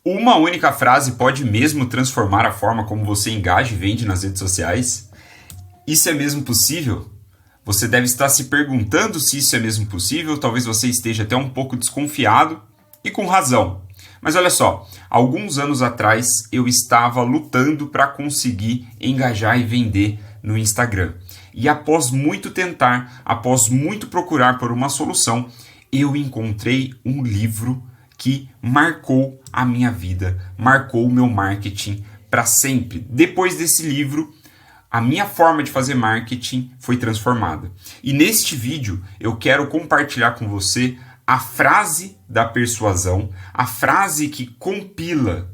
Uma única frase pode mesmo transformar a forma como você engaja e vende nas redes sociais? Isso é mesmo possível? Você deve estar se perguntando se isso é mesmo possível, talvez você esteja até um pouco desconfiado, e com razão. Mas olha só, alguns anos atrás eu estava lutando para conseguir engajar e vender no Instagram. E após muito tentar, após muito procurar por uma solução, eu encontrei um livro que marcou a minha vida, marcou o meu marketing para sempre. Depois desse livro, a minha forma de fazer marketing foi transformada. E neste vídeo eu quero compartilhar com você a frase da persuasão, a frase que compila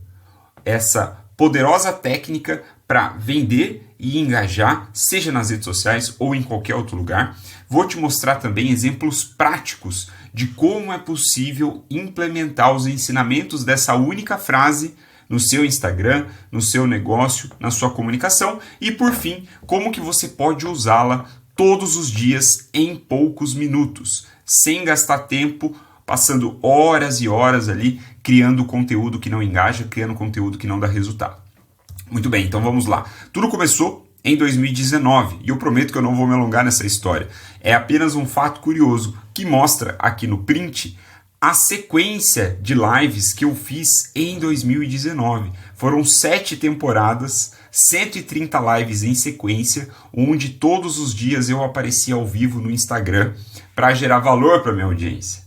essa poderosa técnica para vender e engajar, seja nas redes sociais ou em qualquer outro lugar. Vou te mostrar também exemplos práticos de como é possível implementar os ensinamentos dessa única frase no seu Instagram, no seu negócio, na sua comunicação e, por fim, como que você pode usá-la todos os dias em poucos minutos, sem gastar tempo passando horas e horas ali criando conteúdo que não engaja, criando conteúdo que não dá resultado. Muito bem, então vamos lá. Tudo começou em 2019 e eu prometo que eu não vou me alongar nessa história. É apenas um fato curioso que mostra aqui no print a sequência de lives que eu fiz em 2019. Foram 7 temporadas, 130 lives em sequência, onde todos os dias eu aparecia ao vivo no Instagram para gerar valor para minha audiência.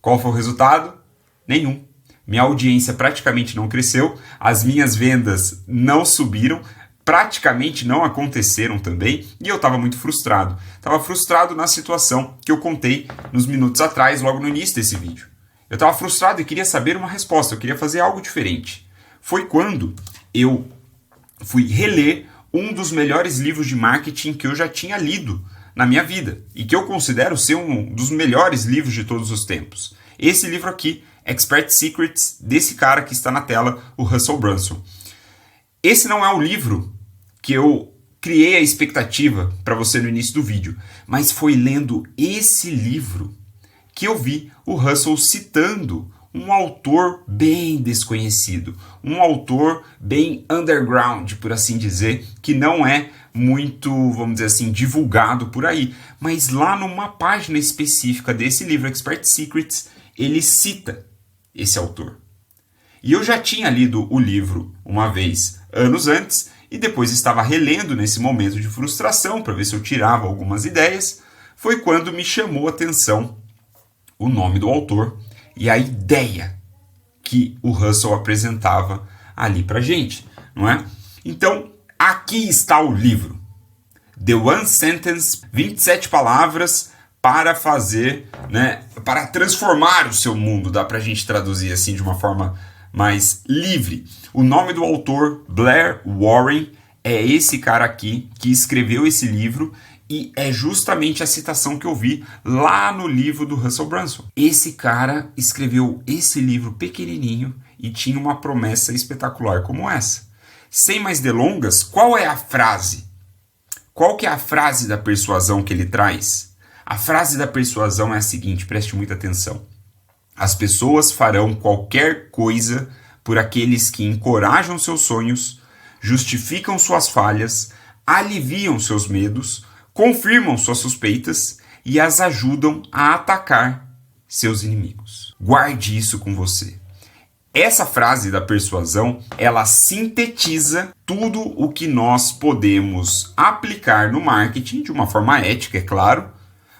Qual foi o resultado? Nenhum. Minha audiência praticamente não cresceu, as minhas vendas não subiram, praticamente não aconteceram também, e eu estava muito frustrado. Estava frustrado na situação que eu contei nos minutos atrás, logo no início desse vídeo. Eu estava frustrado e queria saber uma resposta, eu queria fazer algo diferente. Foi quando eu fui reler um dos melhores livros de marketing que eu já tinha lido na minha vida, e que eu considero ser um dos melhores livros de todos os tempos. Esse livro aqui, Expert Secrets, desse cara que está na tela, o Russell Brunson. Esse não é o livro que eu criei a expectativa para você no início do vídeo, mas foi lendo esse livro que eu vi o Russell citando um autor bem desconhecido, um autor bem underground, por assim dizer, que não é muito, vamos dizer assim, divulgado por aí, mas lá numa página específica desse livro, Expert Secrets, ele cita esse autor. E eu já tinha lido o livro uma vez, anos antes, e depois estava relendo nesse momento de frustração para ver se eu tirava algumas ideias. Foi quando me chamou a atenção o nome do autor e a ideia que o Russell apresentava ali para gente, não é? Então, aqui está o livro. The One Sentence, 27 palavras para fazer, né, para transformar o seu mundo, dá pra gente traduzir assim de uma forma mais livre. O nome do autor, Blair Warren, é esse cara aqui que escreveu esse livro e é justamente a citação que eu vi lá no livro do Russell Brunson. Esse cara escreveu esse livro pequenininho e tinha uma promessa espetacular como essa. Sem mais delongas, qual é a frase? Qual que é a frase da persuasão que ele traz? A frase da persuasão é a seguinte, preste muita atenção. As pessoas farão qualquer coisa por aqueles que encorajam seus sonhos, justificam suas falhas, aliviam seus medos, confirmam suas suspeitas e as ajudam a atacar seus inimigos. Guarde isso com você. Essa frase da persuasão, ela sintetiza tudo o que nós podemos aplicar no marketing, de uma forma ética, é claro,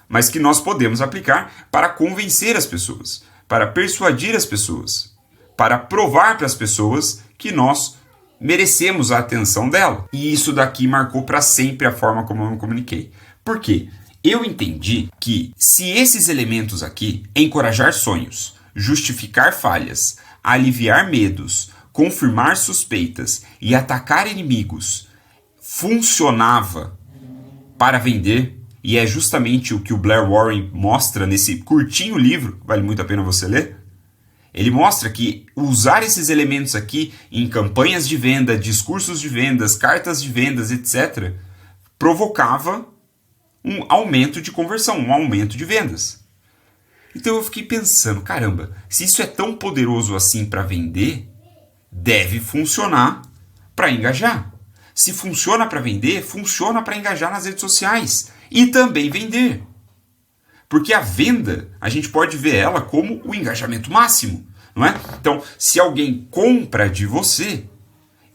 mas que nós podemos aplicar para convencer as pessoas, para persuadir as pessoas, para provar para as pessoas que nós merecemos a atenção dela. E isso daqui marcou para sempre a forma como eu me comuniquei. Por quê? Eu entendi que se esses elementos aqui, encorajar sonhos, justificar falhas, aliviar medos, confirmar suspeitas e atacar inimigos, funcionava para vender, e é justamente o que o Blair Warren mostra nesse curtinho livro, vale muito a pena você ler. Ele mostra que usar esses elementos aqui em campanhas de venda, discursos de vendas, cartas de vendas, etc., provocava um aumento de conversão, um aumento de vendas. Então eu fiquei pensando, caramba, se isso é tão poderoso assim para vender, deve funcionar para engajar. Se funciona para vender, funciona para engajar nas redes sociais e também vender. Porque a venda, a gente pode ver ela como o engajamento máximo, não é? Então, se alguém compra de você,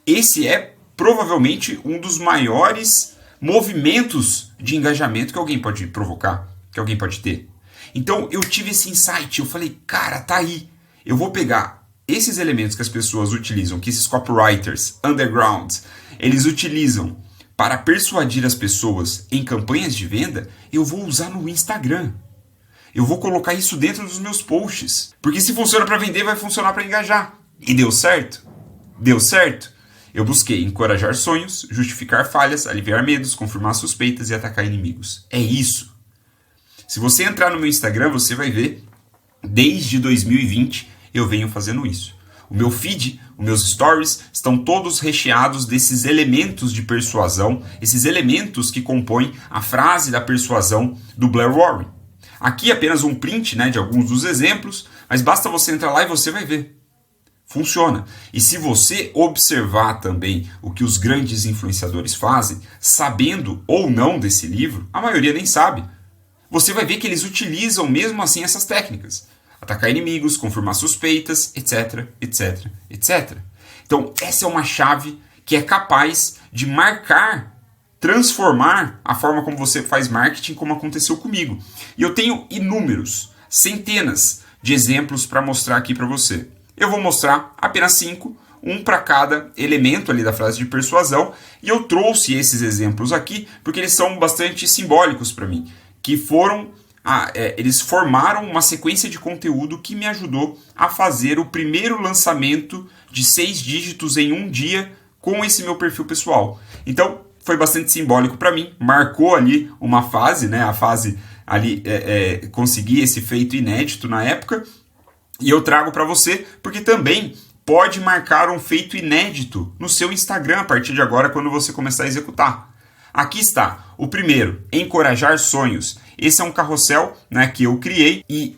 esse é provavelmente um dos maiores movimentos de engajamento que alguém pode provocar, que alguém pode ter. Então, eu tive esse insight, eu falei, cara, tá aí. Eu vou pegar esses elementos que as pessoas utilizam, que esses copywriters, undergrounds, eles utilizam para persuadir as pessoas em campanhas de venda, eu vou usar no Instagram. Eu vou colocar isso dentro dos meus posts. Porque se funciona para vender, vai funcionar para engajar. E deu certo? Deu certo? Eu busquei encorajar sonhos, justificar falhas, aliviar medos, confirmar suspeitas e atacar inimigos. É isso. Se você entrar no meu Instagram, você vai ver, desde 2020, eu venho fazendo isso. O meu feed, os meus stories, estão todos recheados desses elementos de persuasão, esses elementos que compõem a frase da persuasão do Blair Warren. Aqui apenas um print, né, de alguns dos exemplos, mas basta você entrar lá e você vai ver. Funciona. E se você observar também o que os grandes influenciadores fazem, sabendo ou não desse livro, a maioria nem sabe, você vai ver que eles utilizam mesmo assim essas técnicas. Atacar inimigos, confirmar suspeitas, etc, etc, etc. Então, essa é uma chave que é capaz de marcar, transformar a forma como você faz marketing, como aconteceu comigo. E eu tenho inúmeros, centenas de exemplos para mostrar aqui para você. Eu vou mostrar apenas 5, um para cada elemento ali da frase de persuasão, e eu trouxe esses exemplos aqui porque eles são bastante simbólicos para mim, que foram... eles formaram uma sequência de conteúdo que me ajudou a fazer o primeiro lançamento de 6 dígitos em um dia com esse meu perfil pessoal. Então, foi bastante simbólico para mim, marcou ali uma fase, né? A fase ali, consegui esse feito inédito na época, e eu trago para você, porque também pode marcar um feito inédito no seu Instagram a partir de agora, quando você começar a executar. Aqui está, o primeiro, encorajar sonhos. Esse é um carrossel, né, que eu criei e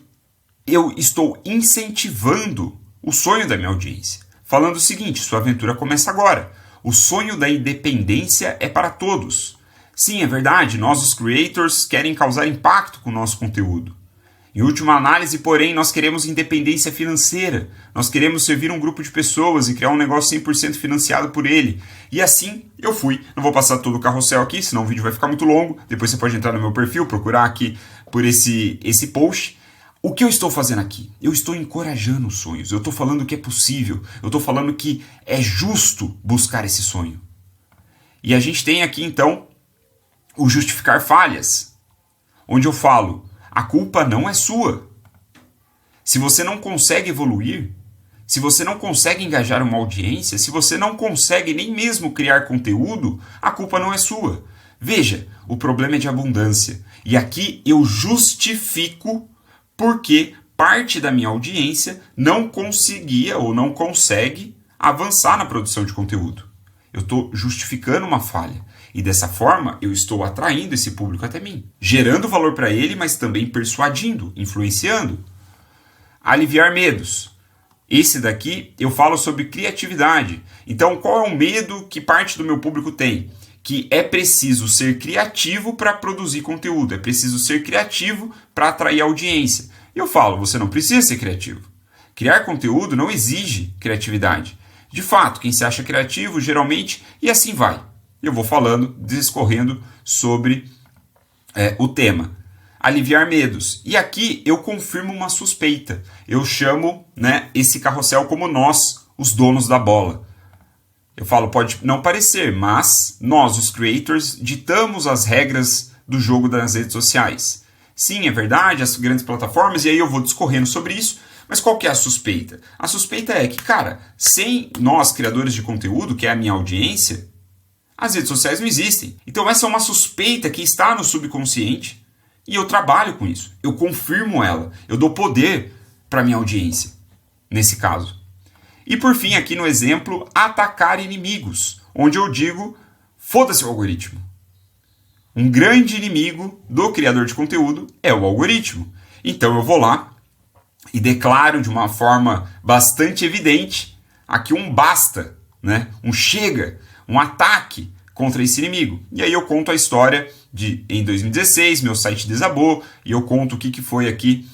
eu estou incentivando o sonho da minha audiência. Falando o seguinte, sua aventura começa agora. O sonho da independência é para todos. Sim, é verdade, nós os creators querem causar impacto com o nosso conteúdo. Em última análise, porém, nós queremos independência financeira. Nós queremos servir um grupo de pessoas e criar um negócio 100% financiado por ele. E assim eu fui. Não vou passar todo o carrossel aqui, senão o vídeo vai ficar muito longo. Depois você pode entrar no meu perfil, procurar aqui por esse post. O que eu estou fazendo aqui? Eu estou encorajando os sonhos. Eu estou falando que é possível. Eu estou falando que é justo buscar esse sonho. E a gente tem aqui, então, o justificar falhas. Onde eu falo... A culpa não é sua. Se você não consegue evoluir, se você não consegue engajar uma audiência, se você não consegue nem mesmo criar conteúdo, a culpa não é sua. Veja, o problema é de abundância. E aqui eu justifico porque parte da minha audiência não conseguia ou não consegue avançar na produção de conteúdo. Eu estou justificando uma falha. E dessa forma, eu estou atraindo esse público até mim. Gerando valor para ele, mas também persuadindo, influenciando. Aliviar medos. Esse daqui eu falo sobre criatividade. Então, qual é o medo que parte do meu público tem? Que é preciso ser criativo para produzir conteúdo. É preciso ser criativo para atrair audiência. E eu falo, você não precisa ser criativo. Criar conteúdo não exige criatividade. De fato, quem se acha criativo, geralmente, e assim vai. Eu vou falando, discorrendo sobre o tema. Aliviar medos. E aqui eu confirmo uma suspeita. Eu chamo, né, esse carrossel como nós, os donos da bola. Eu falo, pode não parecer, mas nós, os creators, ditamos as regras do jogo das redes sociais. Sim, é verdade, as grandes plataformas, e aí eu vou discorrendo sobre isso, mas qual que é a suspeita? A suspeita é que, cara, sem nós, criadores de conteúdo, que é a minha audiência, as redes sociais não existem. Então essa é uma suspeita que está no subconsciente e eu trabalho com isso. Eu confirmo ela. Eu dou poder para minha audiência, nesse caso. E por fim, aqui no exemplo, atacar inimigos, onde eu digo, foda-se o algoritmo. Um grande inimigo do criador de conteúdo é o algoritmo. Então eu vou lá e declaro de uma forma bastante evidente aqui um basta, né? Um chega, um ataque contra esse inimigo. E aí eu conto a história de, em 2016, meu site desabou, e eu conto o que foi aqui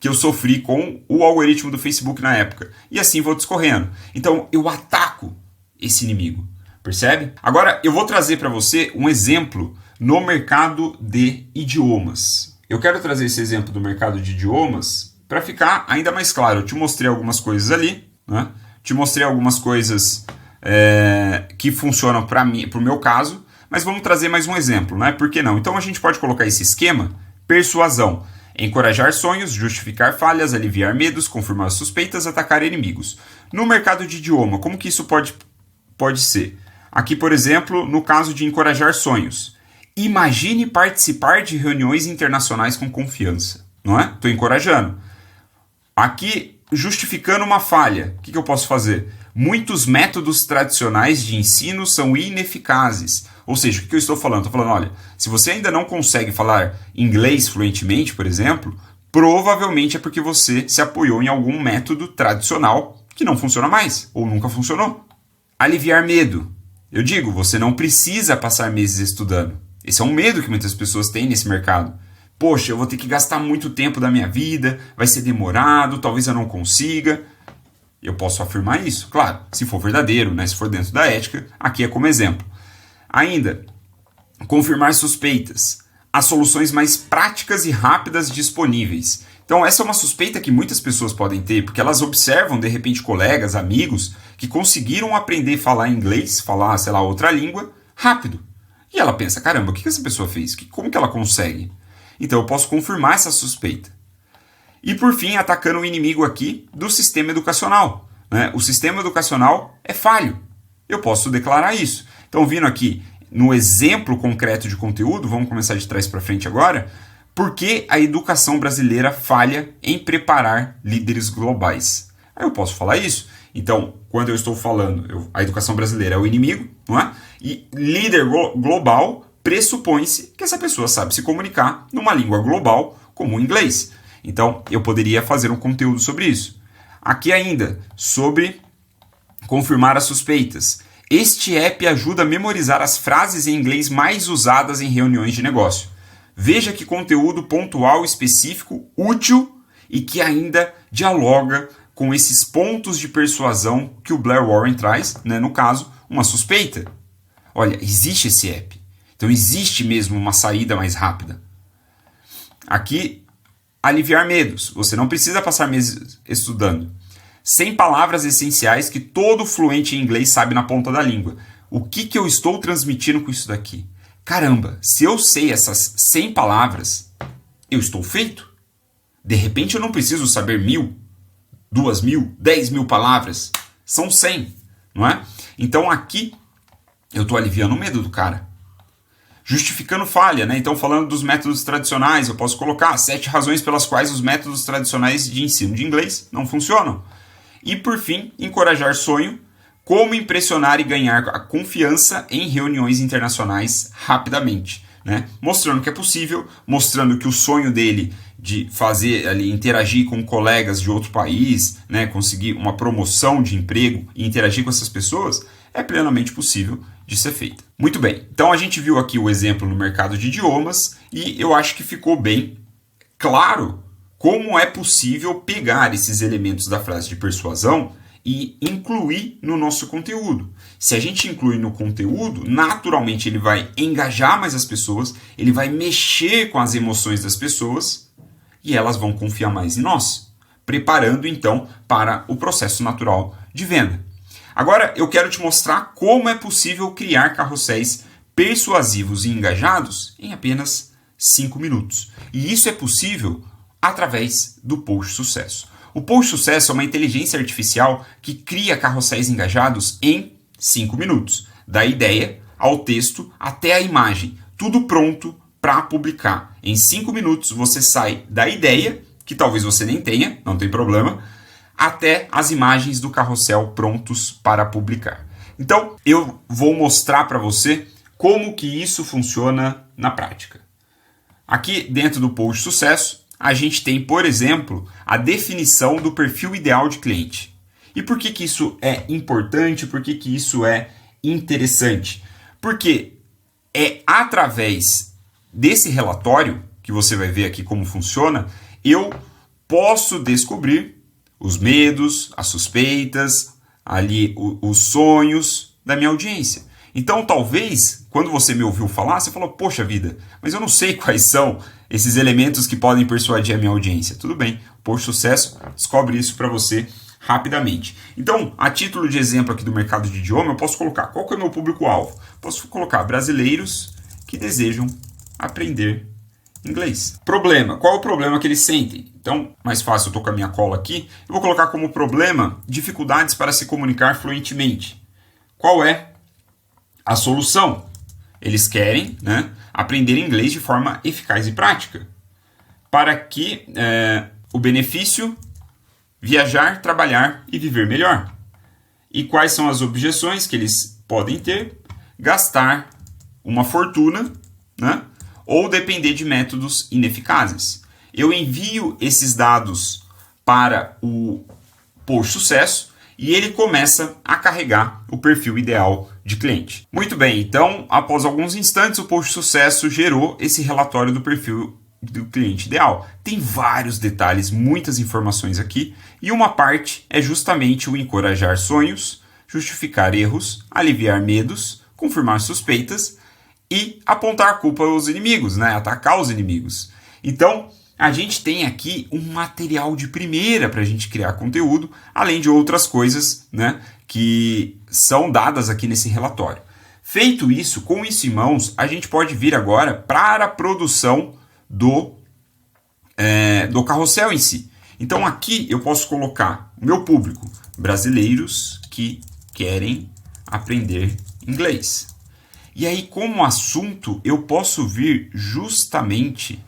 que eu sofri com o algoritmo do Facebook na época. E assim vou discorrendo. Então eu ataco esse inimigo, percebe? Agora eu vou trazer para você um exemplo no mercado de idiomas. Eu quero trazer esse exemplo do mercado de idiomas para ficar ainda mais claro. Eu te mostrei algumas coisas ali, né? Te mostrei algumas coisas que funcionam para mim, para o meu caso, mas vamos trazer mais um exemplo, né? Por que não? Então a gente pode colocar esse esquema: persuasão, encorajar sonhos, justificar falhas, aliviar medos, confirmar suspeitas, atacar inimigos. No mercado de idioma, como que isso pode ser? Aqui, por exemplo, no caso de encorajar sonhos. Imagine participar de reuniões internacionais com confiança, não é? Estou encorajando. Aqui, justificando uma falha, o que eu posso fazer? Muitos métodos tradicionais de ensino são ineficazes. Ou seja, o que eu estou falando? Estou falando, olha, se você ainda não consegue falar inglês fluentemente, por exemplo, provavelmente é porque você se apoiou em algum método tradicional que não funciona mais, ou nunca funcionou. Aliviar medo. Eu digo, você não precisa passar meses estudando. Esse é um medo que muitas pessoas têm nesse mercado. Poxa, eu vou ter que gastar muito tempo da minha vida, vai ser demorado, talvez eu não consiga. Eu posso afirmar isso, claro, se for verdadeiro, né? Se for dentro da ética, aqui é como exemplo. Ainda, confirmar suspeitas. As soluções mais práticas e rápidas disponíveis. Então essa é uma suspeita que muitas pessoas podem ter, porque elas observam, de repente, colegas, amigos, que conseguiram aprender a falar inglês, falar, sei lá, outra língua, rápido. E ela pensa, caramba, o que essa pessoa fez? Como que ela consegue? Então eu posso confirmar essa suspeita. E por fim, atacando o inimigo aqui do sistema educacional, né? O sistema educacional é falho. Eu posso declarar isso. Então, vindo aqui no exemplo concreto de conteúdo, vamos começar de trás para frente agora, por que a educação brasileira falha em preparar líderes globais? Aí eu posso falar isso. Então, quando eu estou falando, a educação brasileira é o inimigo, não é? E líder global pressupõe-se que essa pessoa sabe se comunicar numa língua global como o inglês. Então, eu poderia fazer um conteúdo sobre isso. Aqui ainda, sobre confirmar as suspeitas. Este app ajuda a memorizar as frases em inglês mais usadas em reuniões de negócio. Veja que conteúdo pontual, específico, útil e que ainda dialoga com esses pontos de persuasão que o Blair Warren traz, né? No caso, uma suspeita. Olha, existe esse app. Então existe mesmo uma saída mais rápida. Aqui, aliviar medos. Você não precisa passar meses estudando. 100 palavras essenciais que todo fluente em inglês sabe na ponta da língua. O que eu estou transmitindo com isso daqui? Caramba, se eu sei essas 100 palavras, eu estou feito. De repente eu não preciso saber 1.000, 2.000, 10.000 palavras. São 100, não é? Então aqui eu estou aliviando o medo do cara. Justificando falha, né? Então, falando dos métodos tradicionais, eu posso colocar 7 razões pelas quais os métodos tradicionais de ensino de inglês não funcionam. E, por fim, encorajar sonho, como impressionar e ganhar a confiança em reuniões internacionais rapidamente, né? Mostrando que é possível, mostrando que o sonho dele de fazer ali, interagir com colegas de outro país, né? Conseguir uma promoção de emprego e interagir com essas pessoas, é plenamente possível de ser feita. Muito bem, então a gente viu aqui o exemplo no mercado de idiomas e eu acho que ficou bem claro como é possível pegar esses elementos da frase de persuasão e incluir no nosso conteúdo. Se a gente inclui no conteúdo, naturalmente ele vai engajar mais as pessoas, ele vai mexer com as emoções das pessoas e elas vão confiar mais em nós, preparando então para o processo natural de venda. Agora eu quero te mostrar como é possível criar carrosséis persuasivos e engajados em apenas 5 minutos. E isso é possível através do Post Sucesso. O Post Sucesso é uma inteligência artificial que cria carrosséis engajados em 5 minutos. Da ideia ao texto até a imagem. Tudo pronto para publicar. Em 5 minutos você sai da ideia, que talvez você nem tenha, não tem problema, até as imagens do carrossel prontos para publicar. Então, eu vou mostrar para você como que isso funciona na prática. Aqui dentro do Post Sucesso, a gente tem, por exemplo, a definição do perfil ideal de cliente. E por que isso é importante? Por que isso é interessante? Porque é através desse relatório, que você vai ver aqui como funciona, eu posso descobrir os medos, as suspeitas, ali os sonhos da minha audiência. Então, talvez, quando você me ouviu falar, você falou, poxa vida, mas eu não sei quais são esses elementos que podem persuadir a minha audiência. Tudo bem, o Post Sucesso descobre isso para você rapidamente. Então, a título de exemplo aqui do mercado de idioma, eu posso colocar qual que é o meu público-alvo. Posso colocar brasileiros que desejam aprender inglês. Problema. Qual é o problema que eles sentem? Então, mais fácil, eu estou com a minha cola aqui. Eu vou colocar como problema dificuldades para se comunicar fluentemente. Qual é a solução? Eles querem, né, aprender inglês de forma eficaz e prática. Para que o benefício, viajar, trabalhar e viver melhor. E quais são as objeções que eles podem ter? Gastar uma fortuna, né, ou depender de métodos ineficazes. Eu envio esses dados para o Post Sucesso e ele começa a carregar o perfil ideal de cliente. Muito bem, então, após alguns instantes, o Post Sucesso gerou esse relatório do perfil do cliente ideal. Tem vários detalhes, muitas informações aqui, e uma parte é justamente o encorajar sonhos, justificar erros, aliviar medos, confirmar suspeitas e apontar a culpa aos inimigos, né? Atacar os inimigos. Então, a gente tem aqui um material de primeira para a gente criar conteúdo, além de outras coisas, né, que são dadas aqui nesse relatório. Feito isso, com isso em mãos, a gente pode vir agora para a produção do carrossel em si. Então aqui eu posso colocar o meu público, brasileiros que querem aprender inglês. E aí, como assunto, eu posso vir justamente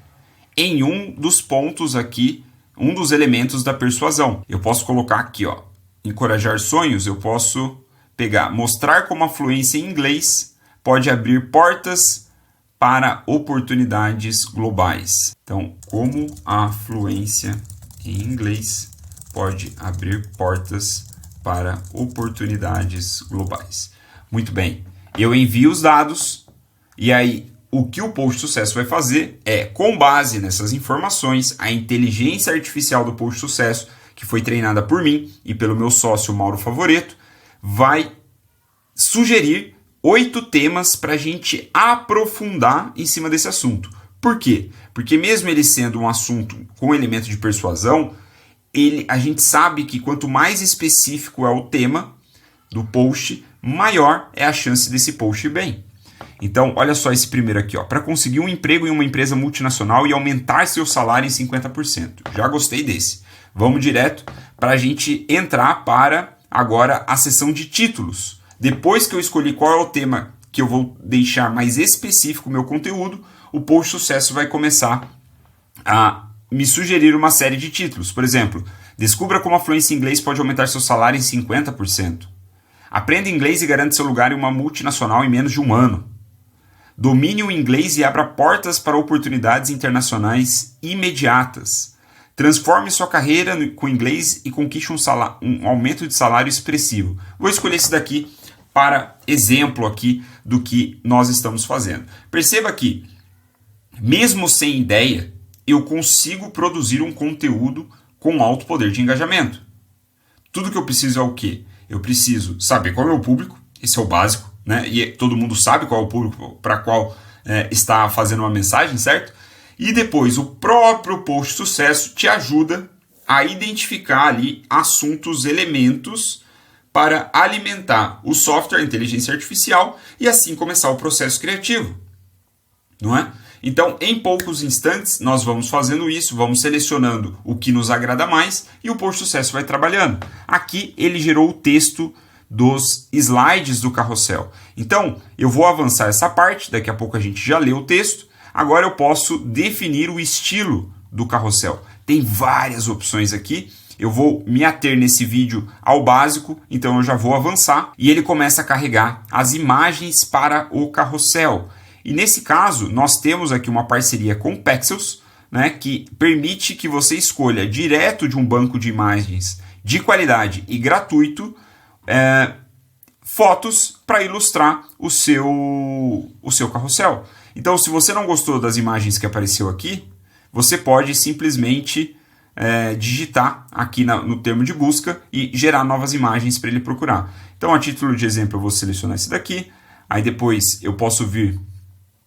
em um dos pontos aqui, um dos elementos da persuasão. Eu posso colocar aqui, ó, encorajar sonhos, eu posso pegar, mostrar como a fluência em inglês pode abrir portas para oportunidades globais. Então, como a fluência em inglês pode abrir portas para oportunidades globais. Muito bem, eu envio os dados e aí o que o Post Sucesso vai fazer é, com base nessas informações, a inteligência artificial do Post Sucesso, que foi treinada por mim e pelo meu sócio Mauro Favoreto, vai sugerir 8 temas para a gente aprofundar em cima desse assunto. Por quê? Porque mesmo ele sendo um assunto com elemento de persuasão, a gente sabe que quanto mais específico é o tema do post, maior é a chance desse post ir bem. Então, olha só esse primeiro aqui, ó. Para conseguir um emprego em uma empresa multinacional e aumentar seu salário em 50%. Já gostei desse. Vamos direto para a gente entrar para agora a seção de títulos. Depois que eu escolhi qual é o tema que eu vou deixar mais específico o meu conteúdo, o Post Sucesso vai começar a me sugerir uma série de títulos. Por exemplo, descubra como a fluência em inglês pode aumentar seu salário em 50%. Aprenda inglês e garante seu lugar em uma multinacional em menos de um ano. Domine o inglês e abra portas para oportunidades internacionais imediatas. Transforme sua carreira com inglês e conquiste um aumento de salário expressivo. Vou escolher esse daqui para exemplo aqui do que nós estamos fazendo. Perceba que, mesmo sem ideia, eu consigo produzir um conteúdo com alto poder de engajamento. Tudo que eu preciso é o quê? Eu preciso saber qual é o meu público, esse é o básico, né? E todo mundo sabe qual é o público para qual está fazendo uma mensagem, certo? E depois o próprio Post Sucesso te ajuda a identificar ali assuntos, elementos para alimentar o software, a inteligência artificial e assim começar o processo criativo, não é? Então, em poucos instantes, nós vamos fazendo isso, vamos selecionando o que nos agrada mais e o Post Sucesso vai trabalhando. Aqui ele gerou o texto dos slides do carrossel. Então, eu vou avançar essa parte, daqui a pouco a gente já lê o texto. Agora eu posso definir o estilo do carrossel. Tem várias opções aqui. Eu vou me ater nesse vídeo ao básico, então eu já vou avançar. E ele começa a carregar as imagens para o carrossel. E nesse caso, nós temos aqui uma parceria com o Pexels né, que permite que você escolha direto de um banco de imagens de qualidade e gratuito fotos para ilustrar o seu carrossel. Então, se você não gostou das imagens que apareceu aqui, você pode simplesmente digitar aqui no termo de busca e gerar novas imagens para ele procurar. Então, a título de exemplo, eu vou selecionar esse daqui. Aí depois eu posso vir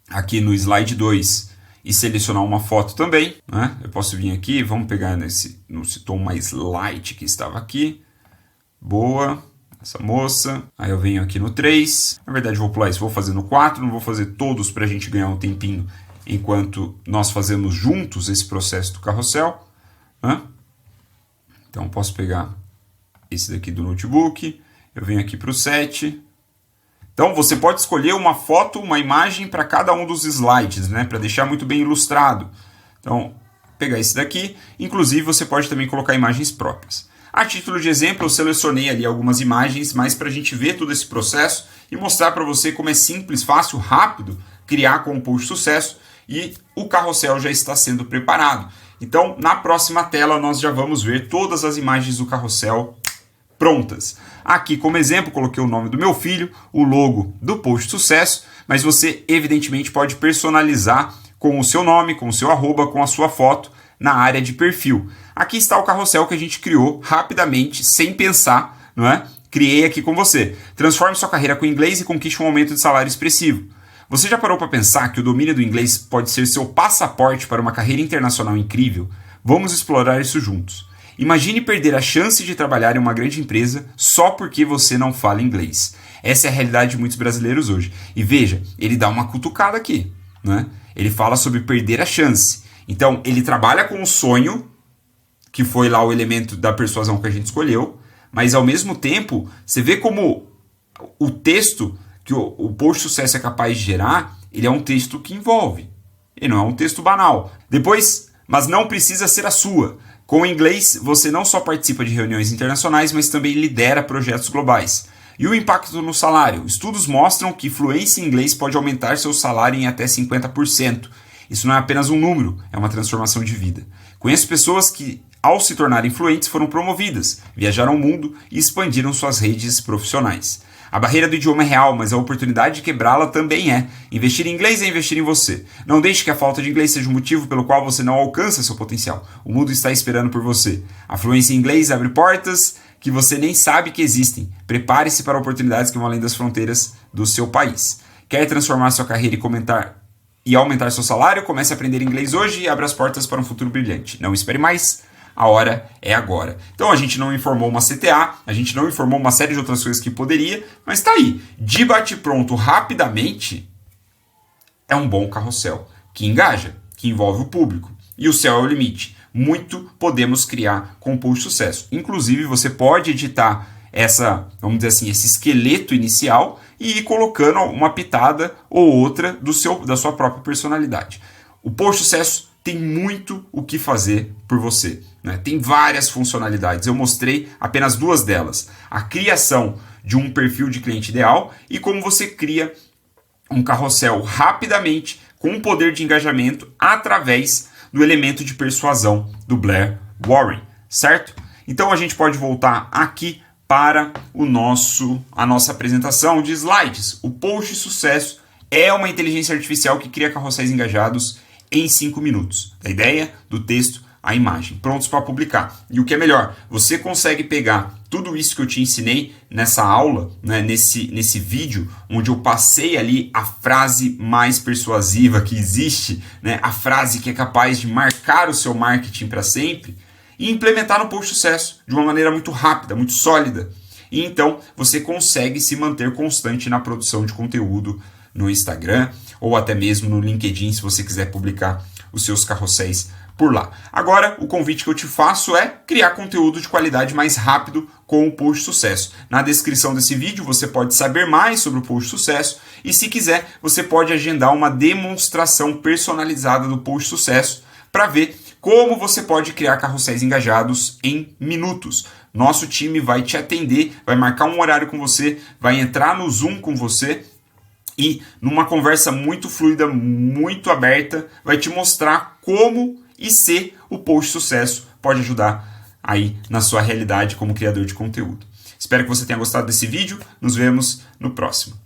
aqui no slide 2 e selecionar uma foto também, né? Eu posso vir aqui, vamos pegar nesse tom mais light que estava aqui. Boa, essa moça. Aí eu venho aqui no 3. Na verdade, eu vou pular isso, vou fazer no 4, não vou fazer todos para a gente ganhar um tempinho enquanto nós fazemos juntos esse processo do carrossel, né? Então, posso pegar esse daqui do notebook, eu venho aqui para o 7. Então, você pode escolher uma foto, uma imagem para cada um dos slides, né? Para deixar muito bem ilustrado. Então, pegar esse daqui. Inclusive, você pode também colocar imagens próprias. A título de exemplo, eu selecionei ali algumas imagens, mas para a gente ver todo esse processo e mostrar para você como é simples, fácil, rápido criar com o post sucesso e o carrossel já está sendo preparado. Então, na próxima tela, nós já vamos ver todas as imagens do carrossel prontas. Aqui, como exemplo, coloquei o nome do meu filho, o logo do post sucesso, mas você, evidentemente, pode personalizar com o seu nome, com o seu arroba, com a sua foto na área de perfil. Aqui está o carrossel que a gente criou rapidamente, sem pensar, não é? Criei aqui com você. Transforme sua carreira com inglês e conquiste um aumento de salário expressivo. Você já parou para pensar que o domínio do inglês pode ser seu passaporte para uma carreira internacional incrível? Vamos explorar isso juntos. Imagine perder a chance de trabalhar em uma grande empresa só porque você não fala inglês. Essa é a realidade de muitos brasileiros hoje. E veja, ele dá uma cutucada aqui, né? Ele fala sobre perder a chance. Então, ele trabalha com o sonho, que foi lá o elemento da persuasão que a gente escolheu, mas ao mesmo tempo, você vê como o texto que o post sucesso é capaz de gerar, ele é um texto que envolve. Ele não é um texto banal. Depois, mas não precisa ser a sua. Com o inglês, você não só participa de reuniões internacionais, mas também lidera projetos globais. E o impacto no salário? Estudos mostram que fluência em inglês pode aumentar seu salário em até 50%. Isso não é apenas um número, é uma transformação de vida. Conheço pessoas que, ao se tornarem fluentes, foram promovidas, viajaram o mundo e expandiram suas redes profissionais. A barreira do idioma é real, mas a oportunidade de quebrá-la também é. Investir em inglês é investir em você. Não deixe que a falta de inglês seja o motivo pelo qual você não alcança seu potencial. O mundo está esperando por você. A fluência em inglês abre portas que você nem sabe que existem. Prepare-se para oportunidades que vão além das fronteiras do seu país. Quer transformar sua carreira e aumentar seu salário? Comece a aprender inglês hoje e abra as portas para um futuro brilhante. Não espere mais. A hora é agora. Então a gente não informou uma CTA, a gente não informou uma série de outras coisas que poderia, mas tá aí. De bate-pronto rapidamente é um bom carrossel que engaja, que envolve o público. E o céu é o limite. Muito podemos criar com o post sucesso. Inclusive você pode editar vamos dizer assim, esse esqueleto inicial e ir colocando uma pitada ou outra da sua própria personalidade. O post sucesso tem muito o que fazer por você, né? Tem várias funcionalidades. Eu mostrei apenas duas delas. A criação de um perfil de cliente ideal e como você cria um carrossel rapidamente com um poder de engajamento através do elemento de persuasão do Blair Warren, certo? Então a gente pode voltar aqui para a nossa apresentação de slides. O post sucesso é uma inteligência artificial que cria carrosséis engajados em 5 minutos. Da ideia, do texto, à imagem. Prontos para publicar. E o que é melhor, você consegue pegar tudo isso que eu te ensinei nessa aula, né, nesse vídeo, onde eu passei ali a frase mais persuasiva que existe, né, a frase que é capaz de marcar o seu marketing para sempre, e implementar no post sucesso de uma maneira muito rápida, muito sólida. E então você consegue se manter constante na produção de conteúdo no Instagram ou até mesmo no LinkedIn, se você quiser publicar os seus carrosséis por lá. Agora, o convite que eu te faço é criar conteúdo de qualidade mais rápido com o post sucesso. Na descrição desse vídeo você pode saber mais sobre o post sucesso e, se quiser, você pode agendar uma demonstração personalizada do post sucesso para ver como você pode criar carrosséis engajados em minutos. Nosso time vai te atender, vai marcar um horário com você, vai entrar no Zoom com você e, numa conversa muito fluida, muito aberta, vai te mostrar como e C, o post sucesso pode ajudar aí na sua realidade como criador de conteúdo. Espero que você tenha gostado desse vídeo. Nos vemos no próximo.